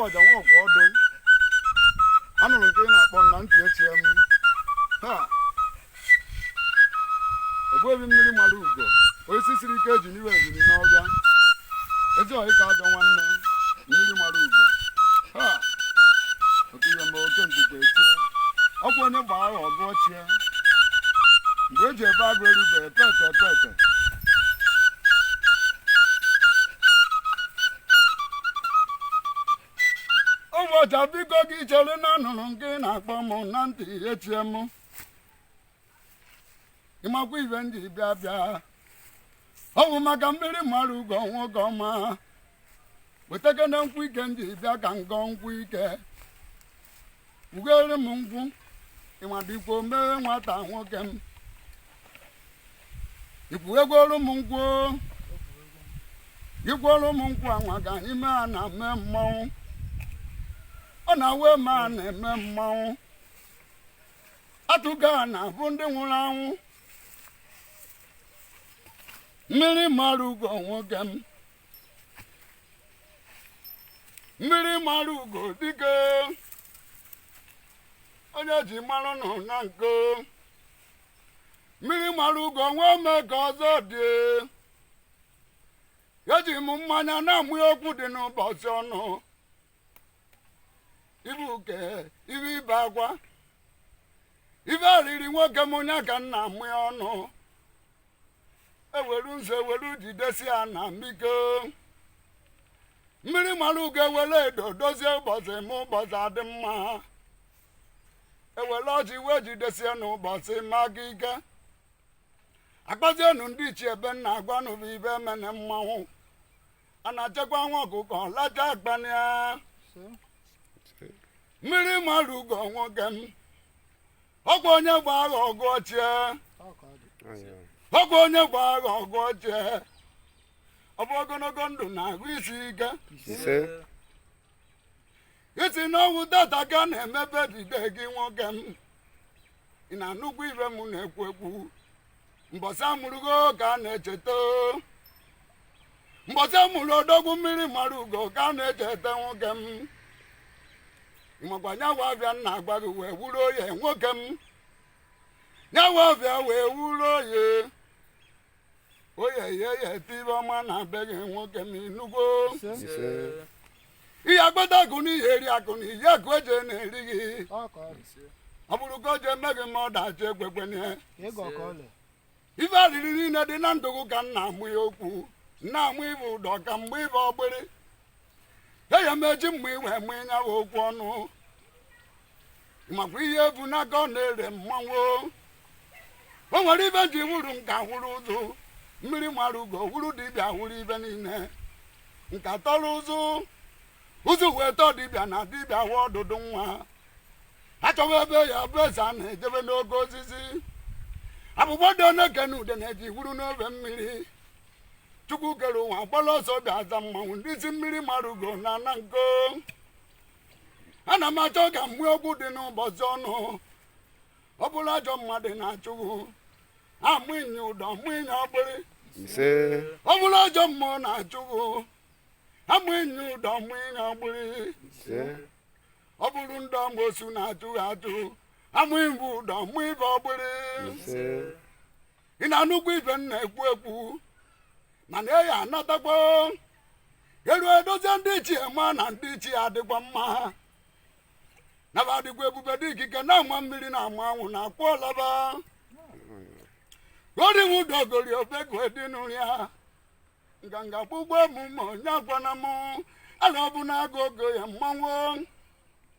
ọja nwa ọgwụ ọdụ anụrụ nke ị na-akpọ nna ntị echie m ha ogbuebi mmiri Malugo osisi siri ike eji n'iwe ebili n'ọbịa ezi ọhị ka ajọ nwanne mmiri Malugo ha oke ihe mgbe oke mkpuke etie ọkwa onye gbaa agha ọgụ ochie mgbe eji ebe agụ erube pete pete ụbọchị biko gị chere na anụrụ nke na-akpọ m na ntị echie m ịmakwa ibe ndị bịa bịa ọ bụ maka mmiri Malugo nwoke ọma wetakene nkwụ ike ndị bịa ka ngọ nkwụ ike ugere m nkwụ ịmadikwo mee nwata nwoke m ikwuegoro m nkwụ ikworo m nkwụ anwa ka ime a na-eme mmanwụ ọ na-awe ma a na-eme mmanwụ atụga na-abụ ndị nwụrụ anwụ mmiri Malugo nwoke m mmiri Malugo dike onye ji marụ nọ na nko mmiri Malugo nwe ome ka ọzọ dị eji m mmanya na-amụ okwu dị n'ụbọchị ọnụ ibu ke ibe ibe akwa ibe arịrị nwoke m onye ka nna amụ ya ọnụ eweru nso eweru jidesi ya na mbiko mmiri Malugo ewere edo dozie ụbọchị ma ụbọchị adị mma ewere ọjị wee jidesie n'ụbọchị maka ike akpazienu ndị ichie ebe nna agwanụ bụ ibe emene mmanwụ a na-achekwa nwa ọkụkọ lacha akpania mmiri Malugo nwoke m ọkwa onye gba agha ọgụ ochie ọkwa onye gba agha ọgụ ochie ọ bụ ogologo ndụ na-agụ isi ike isi n'ọnwụ data ka na-emebe dide gị nwoke m ị na-anụkwu ibe m na-ekwu ekwu mbọsị amụrụgo ka a na-echeta mbọsị amụrụ odogwu mmiri Malugo ka a na-echeta nwoke m ịmakwa nyawa ọbịa nna agwa gị wee wuru oye nwoke m nyawa ọbịa wee wuru oye oye ye tibe ọma na be gị nwoke m inugwo ihe agbata akụ na ihe eri akụ na ihe akụ eje na-eri gị ọ bụrụ ka o je eme gị ma ọ dachi ekwekwenye ife arịrị niile dị na ndụgụ ka m na-amụ ya okwu na-amụ ibe ụdọ ka mgbe ibe ọgbịrị eya meji mma iwe mụ nyawa okwu ọnụ makwa ihe ebu n'aka ọ na-ere mmanwụ o nwere ibe ji wuru nka wuru ụzụ mmiri Malugo wuru dibịa wuru ibe niile nka tọrọ ụzụ wee tọọ dibịa na dibịa wa ọdụdụ nwa achọwa ebe ya bụ eze a na-ejebe n'oge osisi abụgbọ dị oneke na ude na-eji wuru n'obe mmiri Chukwu kere ụwa gbara ọsọ bịa aza mmanwụ ndị isi mmiri Malugo na Nanka ana m achọ ka mgbe okwu dị n'ụbọchị ọnụ ọ bụrụ ajọ mmadụ na-achụghu amụ inye ụdọ mụ inye ọgbịrị ọ bụrụ ajọ mmụọ na-achụghu amụ inye ụdọ mụ inye ọgbịrị ọ bụrụ ndị ọmụosu na-achụghị achụ amụ ibu ụdọ mụ ibe ọgbịrị ị na-anụkwu ibe m na-ekwu ekwu mana eyi anatakwa elu edozie ndị ichie ma na ndị ichie adịkwa mma naba adịkwa ebube dị ikike na-ama mmiri na-ama anwụ na-akwụ ọlaba goriwu dogori obego dị n'ụri ha nganga gbugbo emume onye agwana m ala ọbụla agụ ogo ya mmanwụ